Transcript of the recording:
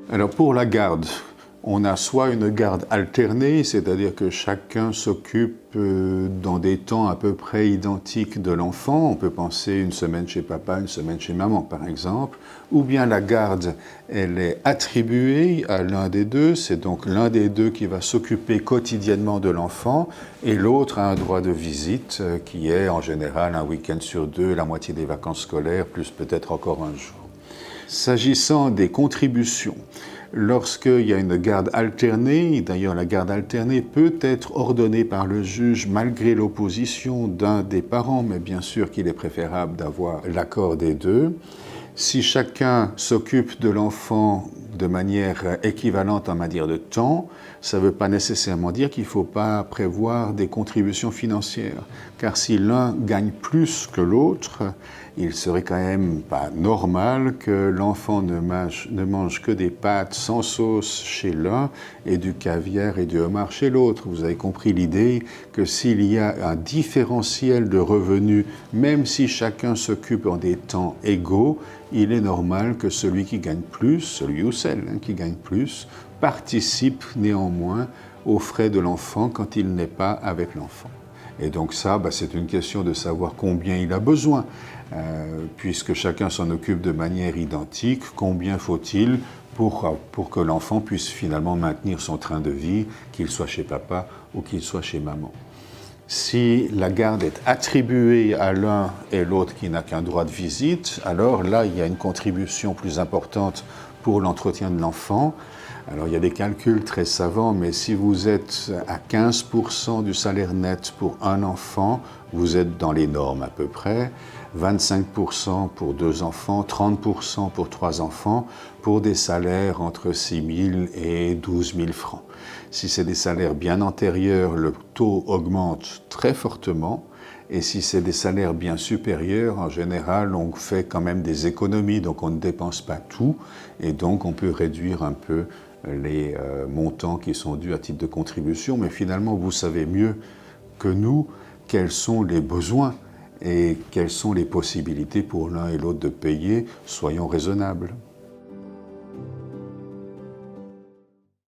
Alors pour la garde, on a soit une garde alternée, c'est-à-dire que chacun s'occupe dans des temps à peu près identiques de l'enfant. On peut penser une semaine chez papa, une semaine chez maman par exemple. Ou bien la garde, elle est attribuée à l'un des deux. C'est donc l'un des deux qui va s'occuper quotidiennement de l'enfant et l'autre a un droit de visite qui est en général un week-end sur deux, la moitié des vacances scolaires, plus peut-être encore un jour. S'agissant des contributions, lorsqu'il y a une garde alternée, d'ailleurs la garde alternée peut être ordonnée par le juge malgré l'opposition d'un des parents, mais bien sûr qu'il est préférable d'avoir l'accord des deux. Si chacun s'occupe de l'enfant de manière équivalente en matière de temps, ça ne veut pas nécessairement dire qu'il ne faut pas prévoir des contributions financières. Car si l'un gagne plus que l'autre, il serait quand même pas normal que l'enfant ne mange que des pâtes sans sauce chez l'un et du caviar et du homard chez l'autre. Vous avez compris l'idée que s'il y a un différentiel de revenus, même si chacun s'occupe en des temps égaux, il est normal que celui qui gagne plus, celui ou celle qui gagne plus, participe néanmoins aux frais de l'enfant quand il n'est pas avec l'enfant. Et donc ça, c'est une question de savoir combien il a besoin. Puisque chacun s'en occupe de manière identique, combien faut-il pour que l'enfant puisse finalement maintenir son train de vie, qu'il soit chez papa ou qu'il soit chez maman. Si la garde est attribuée à l'un et l'autre qui n'a qu'un droit de visite, alors là, il y a une contribution plus importante pour l'entretien de l'enfant. Alors il y a des calculs très savants, mais si vous êtes à 15% du salaire net pour un enfant, vous êtes dans les normes à peu près, 25% pour 2 enfants, 30% pour 3 enfants, pour des salaires entre 6 000 et 12 000 francs. Si c'est des salaires bien antérieurs, le taux augmente très fortement. Et si c'est des salaires bien supérieurs, en général, on fait quand même des économies, donc on ne dépense pas tout, et donc on peut réduire un peu les montants qui sont dus à titre de contribution. Mais finalement, vous savez mieux que nous quels sont les besoins et quelles sont les possibilités pour l'un et l'autre de payer. Soyons raisonnables.